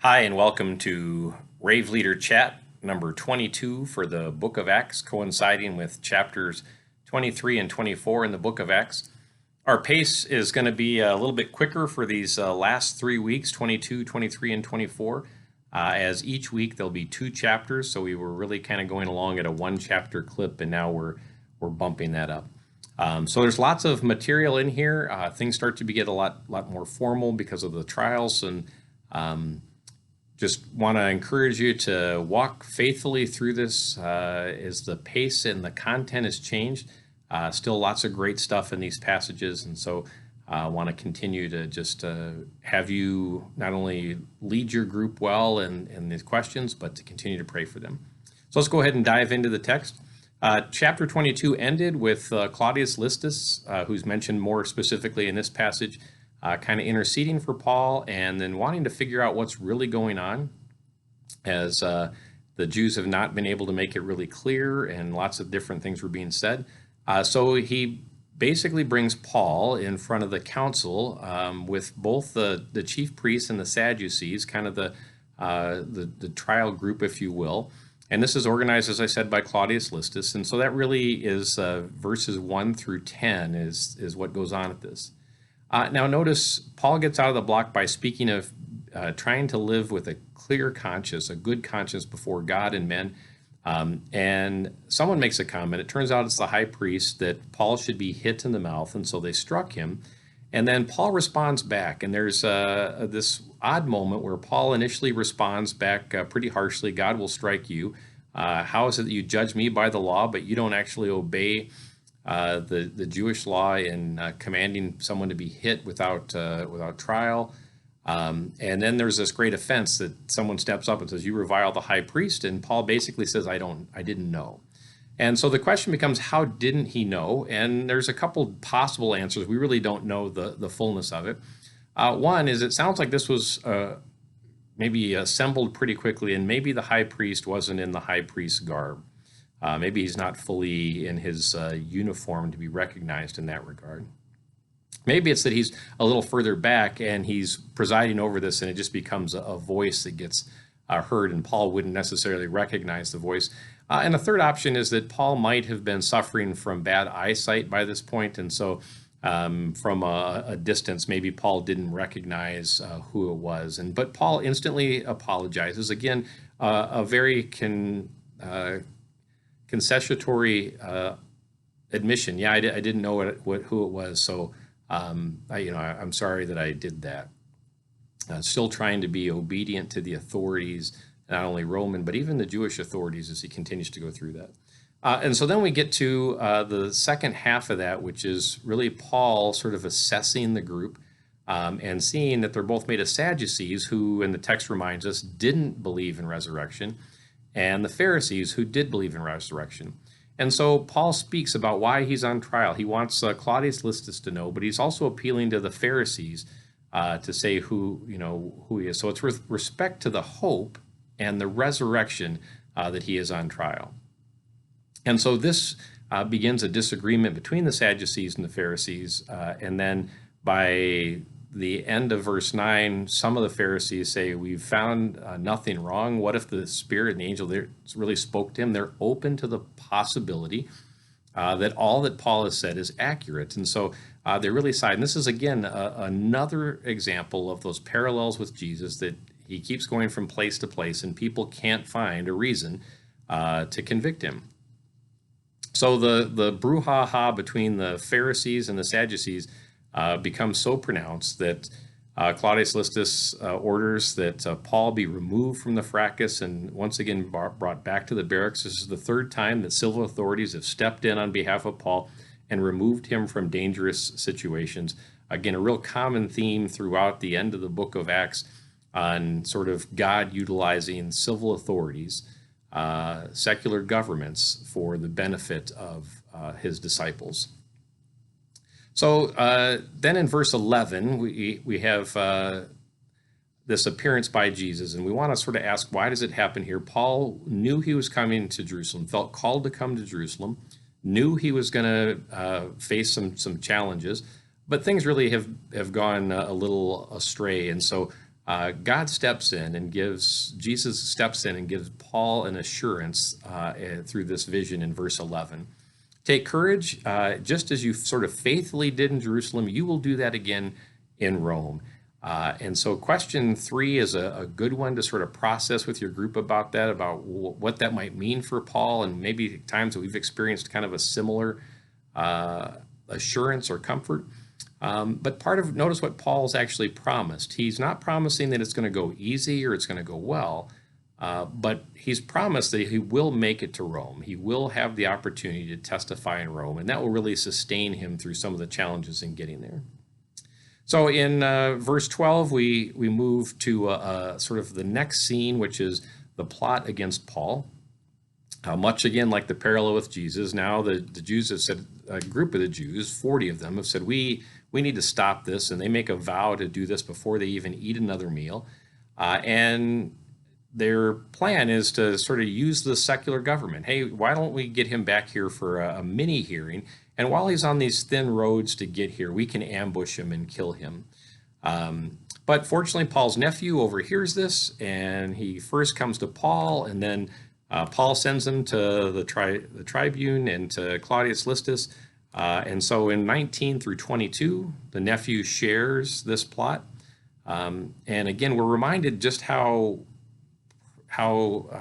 Hi, and welcome to Rave Leader Chat number 22 for the Book of Acts, coinciding with chapters 23 and 24 in the Book of Acts. Our pace is going to be a little bit quicker for these last 3 weeks, 22, 23, and 24, as each week there'll be 2 chapters, so we were really kind of going along at a 1-chapter clip, and now we're bumping that up. So there's lots of material in here. Things start to get a lot more formal because of the trials, and just want to encourage you to walk faithfully through this as the pace and the content has changed. Still lots of great stuff in these passages, and so I want to continue to just have you not only lead your group well in these questions, but to continue to pray for them. So let's go ahead and dive into the text. Chapter 22 ended with Claudius Listus, who's mentioned more specifically in this passage, kind of interceding for Paul and then wanting to figure out what's really going on, as the Jews have not been able to make it really clear and lots of different things were being said. So he basically brings Paul in front of the council with both the chief priests and the Sadducees, kind of the trial group, if you will. And this is organized, as I said, by Claudius Listus. And so that really is verses 1 through 10 is what goes on at this. Now notice Paul gets out of the block by speaking of trying to live with a clear conscience, a good conscience before God and men. And someone makes a comment. It turns out it's the high priest that Paul should be hit in the mouth, and so they struck him. And then Paul responds back, and there's this odd moment where Paul initially responds back pretty harshly. God will strike you. How is it that you judge me by the law, but you don't actually obey the Jewish law in commanding someone to be hit without trial? And then there's this great offense that someone steps up and says, you revile the high priest, and Paul basically says, I didn't know. And so the question becomes, how didn't he know? And there's a couple possible answers. We really don't know the fullness of it. One is, it sounds like this was maybe assembled pretty quickly, and maybe the high priest wasn't in the high priest's garb. Maybe he's not fully in his uniform to be recognized in that regard. Maybe it's that he's a little further back and he's presiding over this, and it just becomes a voice that gets heard, and Paul wouldn't necessarily recognize the voice. And the third option is that Paul might have been suffering from bad eyesight by this point, and so from a distance, maybe Paul didn't recognize who it was. But Paul instantly apologizes. Again, a very concessionary admission. Yeah, I didn't know who it was, so I'm sorry that I did that. Still trying to be obedient to the authorities, not only Roman, but even the Jewish authorities, as he continues to go through that. And so then we get to the second half of that, which is really Paul sort of assessing the group and seeing that they're both made of Sadducees, who, in the text reminds us, didn't believe in resurrection, and the Pharisees, who did believe in resurrection. And so Paul speaks about why he's on trial. He wants Claudius Listus to know, but he's also appealing to the Pharisees to say who he is. So it's with respect to the hope and the resurrection that he is on trial. And so this begins a disagreement between the Sadducees and the Pharisees. And then by the end of verse 9, some of the Pharisees say, we've found nothing wrong. What if the Spirit and the angel there really spoke to him? They're open to the possibility that all that Paul has said is accurate. And so they really side. And this is, again, another example of those parallels with Jesus, that he keeps going from place to place, and people can't find a reason to convict him. So the brouhaha between the Pharisees and the Sadducees becomes so pronounced that Claudius Listus orders that Paul be removed from the fracas and once again brought back to the barracks. This is the third time that civil authorities have stepped in on behalf of Paul and removed him from dangerous situations. Again, a real common theme throughout the end of the book of Acts on sort of God utilizing civil authorities, secular governments, for the benefit of his disciples. So then in verse 11, we have this appearance by Jesus, and we want to sort of ask, why does it happen here? Paul knew he was coming to Jerusalem, felt called to come to Jerusalem, knew he was going to face some challenges, but things really have gone a little astray. And so God steps in and Jesus steps in and gives Paul an assurance through this vision in verse 11. Take courage, just as you sort of faithfully did in Jerusalem, you will do that again in Rome. And so question 3 is a good one to sort of process with your group about that, about what that might mean for Paul, and maybe times that we've experienced kind of a similar assurance or comfort. But notice what Paul's actually promised. He's not promising that it's going to go easy or it's going to go well, but he's promised that he will make it to Rome. He will have the opportunity to testify in Rome, and that will really sustain him through some of the challenges in getting there. So in verse 12, we move to sort of the next scene, which is the plot against Paul. Much again like the parallel with Jesus, now the Jews have said, a group of the Jews, 40 of them, have said, we need to stop this, and they make a vow to do this before they even eat another meal. And their plan is to sort of use the secular government. Hey, why don't we get him back here for a mini hearing? And while he's on these thin roads to get here, we can ambush him and kill him. But fortunately, Paul's nephew overhears this, and he first comes to Paul, and then Paul sends him to the tribune and to Claudius Listus. And so in 19 through 22, the nephew shares this plot. And again, we're reminded just how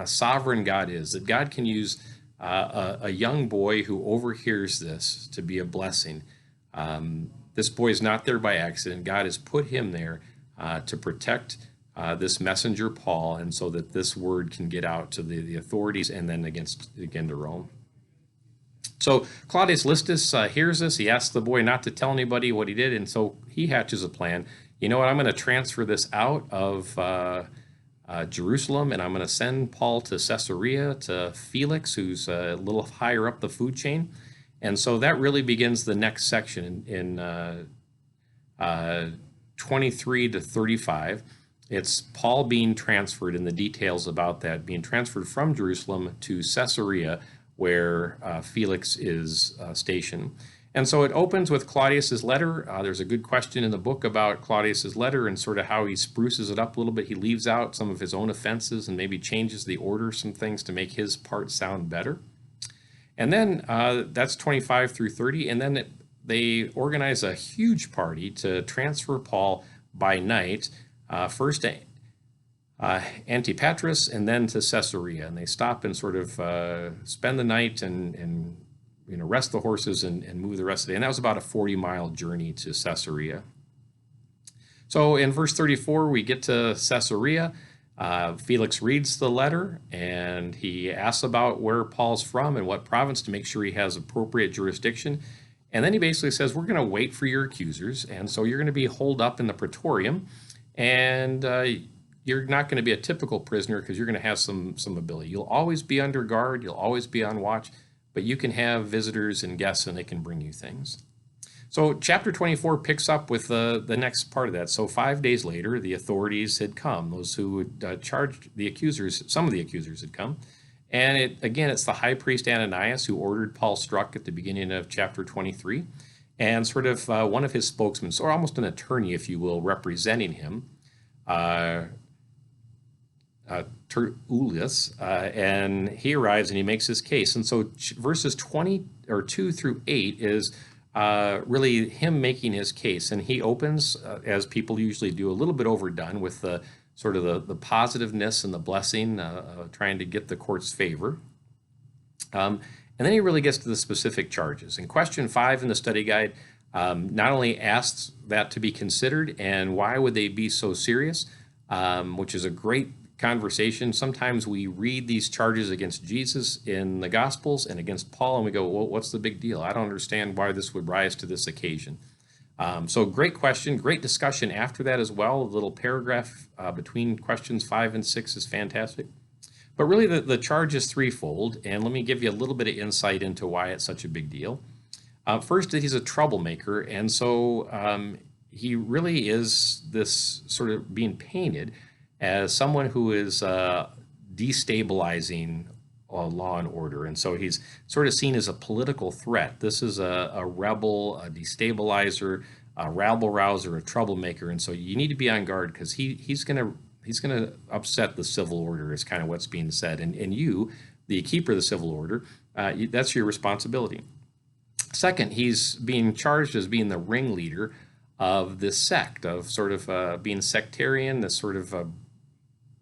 sovereign God is, that God can use a young boy who overhears this to be a blessing. This boy is not there by accident. God has put him there to protect this messenger Paul, and so that this word can get out to the authorities and then again to Rome. So Claudius Listus hears this. He asks the boy not to tell anybody what he did, and so he hatches a plan. You know what? I'm going to transfer this out of Jerusalem, and I'm going to send Paul to Caesarea, to Felix, who's a little higher up the food chain. And so that really begins the next section in 23 to 35. It's Paul being transferred, and the details about that, being transferred from Jerusalem to Caesarea, where Felix is stationed. And so it opens with Claudius's letter. There's a good question in the book about Claudius's letter and sort of how he spruces it up a little bit. He leaves out some of his own offenses and maybe changes the order of some things to make his part sound better. And then that's 25 through 30. And then they organize a huge party to transfer Paul by night, first to Antipatris and then to Caesarea. And they stop and sort of spend the night and rest the horses and move the rest of the day. And that was about a 40-mile journey to Caesarea. So in verse 34, we get to Caesarea. Felix reads the letter, and he asks about where Paul's from and what province to make sure he has appropriate jurisdiction. And then he basically says, we're going to wait for your accusers, and so you're going to be holed up in the praetorium, and you're not going to be a typical prisoner because you're going to have some ability. You'll always be under guard, you'll always be on watch, but you can have visitors and guests, and they can bring you things. So chapter 24 picks up with the next part of that. So 5 days later, the authorities had come. Those who had charged the accusers, some of the accusers had come. And it's the high priest Ananias who ordered Paul struck at the beginning of chapter 23. And sort of one of his spokesmen, or almost an attorney, if you will, representing him, Tertullus, and he arrives and he makes his case. And so verses 2 through 8 is really him making his case. And he opens, as people usually do, a little bit overdone with the sort of the positiveness and the blessing, trying to get the court's favor. And then he really gets to the specific charges. And question 5 in the study guide not only asks that to be considered and why would they be so serious, which is a great conversation. Sometimes we read these charges against Jesus in the Gospels and against Paul, and we go, well, what's the big deal? I don't understand why this would rise to this occasion. So great question, great discussion after that as well. A little paragraph between questions 5 and 6 is fantastic. But really the charge is threefold, and let me give you a little bit of insight into why it's such a big deal. First, that he's a troublemaker, and so he really is this sort of being painted as someone who is destabilizing law and order. And so he's sort of seen as a political threat. This is a rebel, a destabilizer, a rabble-rouser, a troublemaker, and so you need to be on guard because he's gonna upset the civil order is kind of what's being said, and you, the keeper of the civil order, that's your responsibility. Second, he's being charged as being the ringleader of this sect, of sort of being sectarian, this sort of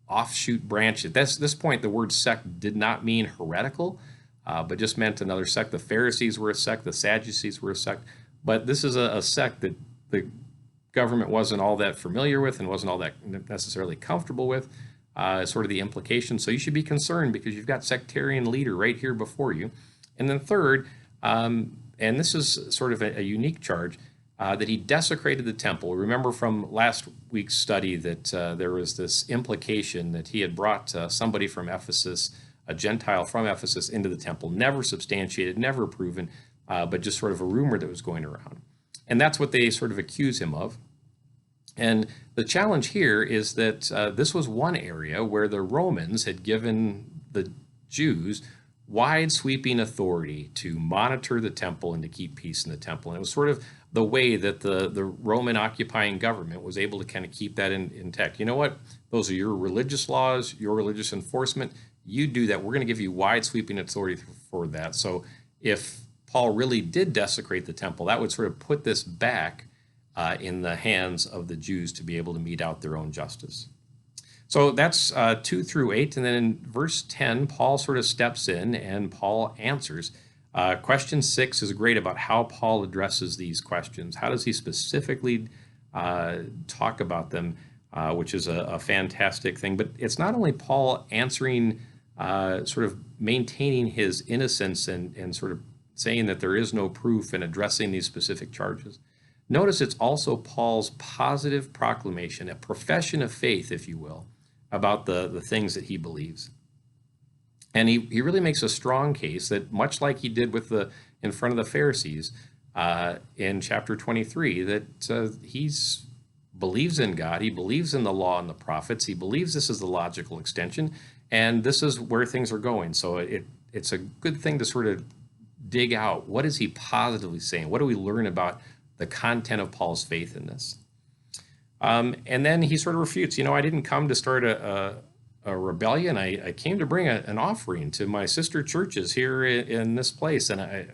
offshoot branch. At this point, the word sect did not mean heretical, but just meant another sect. The Pharisees were a sect, the Sadducees were a sect, but this is a sect that the government wasn't all that familiar with and wasn't all that necessarily comfortable with, sort of the implication. So you should be concerned because you've got sectarian leader right here before you. And then third, and this is sort of a unique charge, that he desecrated the temple. Remember from last week's study that there was this implication that he had brought somebody from Ephesus, a Gentile from Ephesus, into the temple, never substantiated, never proven, but just sort of a rumor that was going around. And that's what they sort of accuse him of. And the challenge here is that this was one area where the Romans had given the Jews wide sweeping authority to monitor the temple and to keep peace in the temple. And it was sort of the way that the Roman occupying government was able to kind of keep that intact. You know what? Those are your religious laws, your religious enforcement. You do that. We're going to give you wide sweeping authority for that. So if Paul really did desecrate the temple, that would sort of put this back in the hands of the Jews to be able to mete out their own justice. So that's 2 through 8. And then in verse 10, Paul sort of steps in and Paul answers. Question 6 is great about how Paul addresses these questions. How does he specifically talk about them, which is a fantastic thing. But it's not only Paul answering, sort of maintaining his innocence and sort of saying that there is no proof and addressing these specific charges. Notice it's also Paul's positive proclamation, a profession of faith, if you will, about the things that he believes. And he really makes a strong case that, much like he did in front of the Pharisees in chapter 23, that he believes in God, he believes in the law and the prophets, he believes this is the logical extension, and this is where things are going. So it's a good thing to sort of dig out, what is he positively saying? What do we learn about the content of Paul's faith in this? And then he sort of refutes, I didn't come to start a rebellion. I came to bring an offering to my sister churches here in this place. And I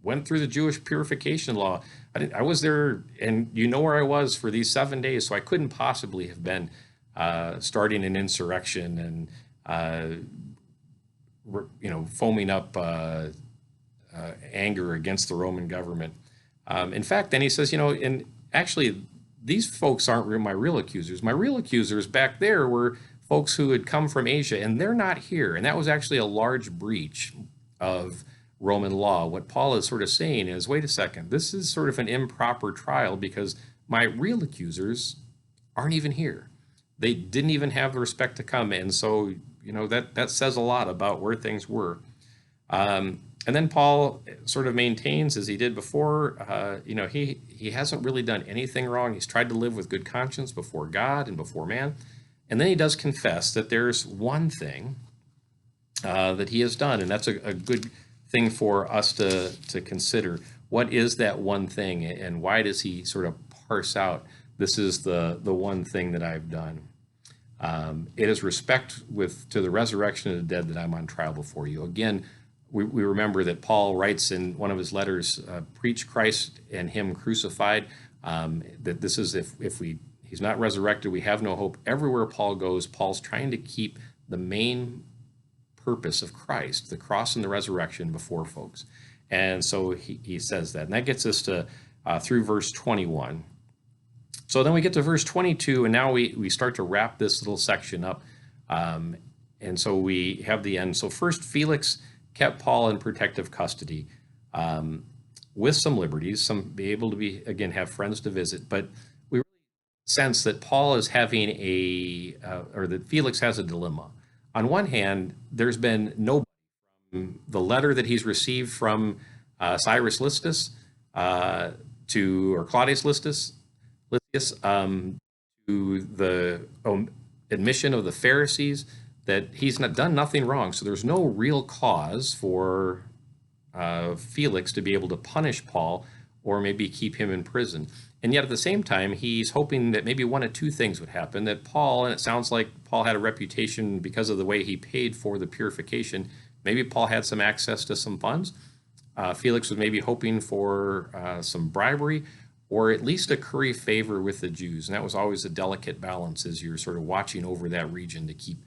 went through the Jewish purification law. I was there, and you know where I was for these 7 days, so I couldn't possibly have been starting an insurrection and foaming up anger against the Roman government. In fact, then he says, and actually, these folks aren't my real accusers. My real accusers back there were folks who had come from Asia, and they're not here. And that was actually a large breach of Roman law. What Paul is sort of saying is, wait a second, this is sort of an improper trial because my real accusers aren't even here. They didn't even have the respect to come. And so, that says a lot about where things were. And then Paul sort of maintains, as he did before, he hasn't really done anything wrong. He's tried to live with good conscience before God and before man. And then he does confess that there's one thing that he has done, and that's a good thing for us to consider. What is that one thing, and why does he sort of parse out, this is the one thing that I've done? It is respect to the resurrection of the dead that I'm on trial before you. Again, we remember that Paul writes in one of his letters, preach Christ and him crucified, that this is, if he's not resurrected, we have no hope. Everywhere Paul goes, Paul's trying to keep the main purpose of Christ, the cross and the resurrection, before folks. And so he says that. And that gets us to through verse 21. So then we get to verse 22, and now we start to wrap this little section up. And so we have the end. So first, Felix kept Paul in protective custody with some liberties, be able to have friends to visit. But we really sense that Paul is having or that Felix has a dilemma. On one hand, there's been nobody from the letter that he's received from Cyrus Listus or Claudius Listus, to the admission of the Pharisees that he's done nothing wrong. So there's no real cause for Felix to be able to punish Paul or maybe keep him in prison. And yet at the same time, he's hoping that maybe one of two things would happen, that Paul, and it sounds like Paul had a reputation because of the way he paid for the purification, maybe Paul had some access to some funds. Felix was maybe hoping for some bribery, or at least to curry favor with the Jews. And that was always a delicate balance as you're sort of watching over that region to keep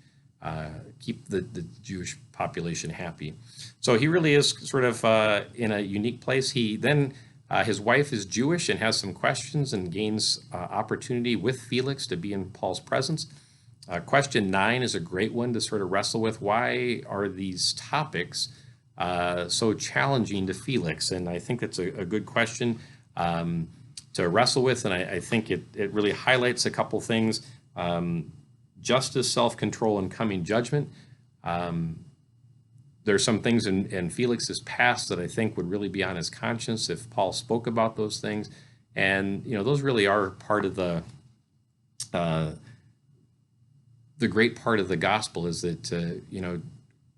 the Jewish population happy. So he really is sort of in a unique place. He then, his wife is Jewish and has some questions and gains opportunity with Felix to be in Paul's presence. Question 9 is a great one to sort of wrestle with. Why are these topics so challenging to Felix? And I think that's a good question to wrestle with, and I think it really highlights a couple things. Justice, self-control, and coming judgment. There's some things in Felix's past that I think would really be on his conscience if Paul spoke about those things. And, those really are part of the great part of the gospel, is that,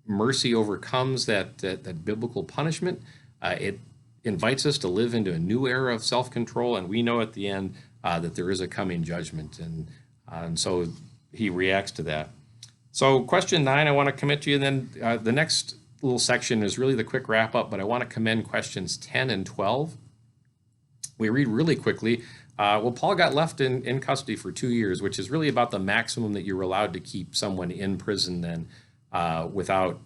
mercy overcomes that biblical punishment. It invites us to live into a new era of self-control, and we know at the end that there is a coming judgment, and so he reacts to that. So question 9, I want to commit to you, and then the next little section is really the quick wrap-up, but I want to commend questions 10 and 12. We read really quickly. Paul got left in custody for 2 years, which is really about the maximum that you're allowed to keep someone in prison then, without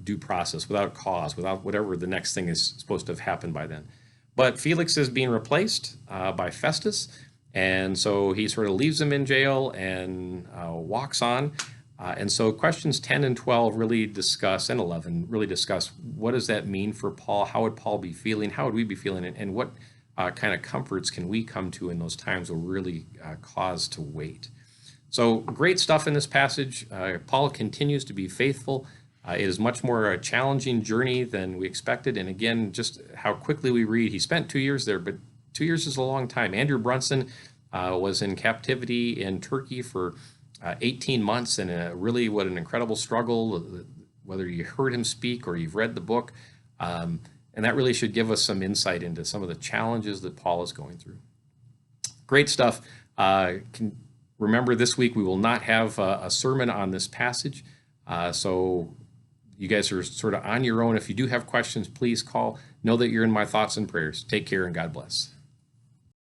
due process, without cause, without whatever the next thing is supposed to have happened by then. But Felix is being replaced by Festus, and so he sort of leaves him in jail and walks on. And so questions 10 and 12 really discuss, and 11 really discuss, what does that mean for Paul? How would Paul be feeling? How would we be feeling? And what kind of comforts can we come to in those times where we're really cause to wait? So great stuff in this passage. Paul continues to be faithful. It is much more a challenging journey than we expected. And again, just how quickly we read. He spent 2 years there, but 2 years is a long time. Andrew Brunson was in captivity in Turkey for 18 months, and really what an incredible struggle, whether you heard him speak or you've read the book. And that really should give us some insight into some of the challenges that Paul is going through. Great stuff. Remember, this week we will not have a sermon on this passage, so you guys are sort of on your own. If you do have questions, please call. Know that you're in my thoughts and prayers. Take care and God bless.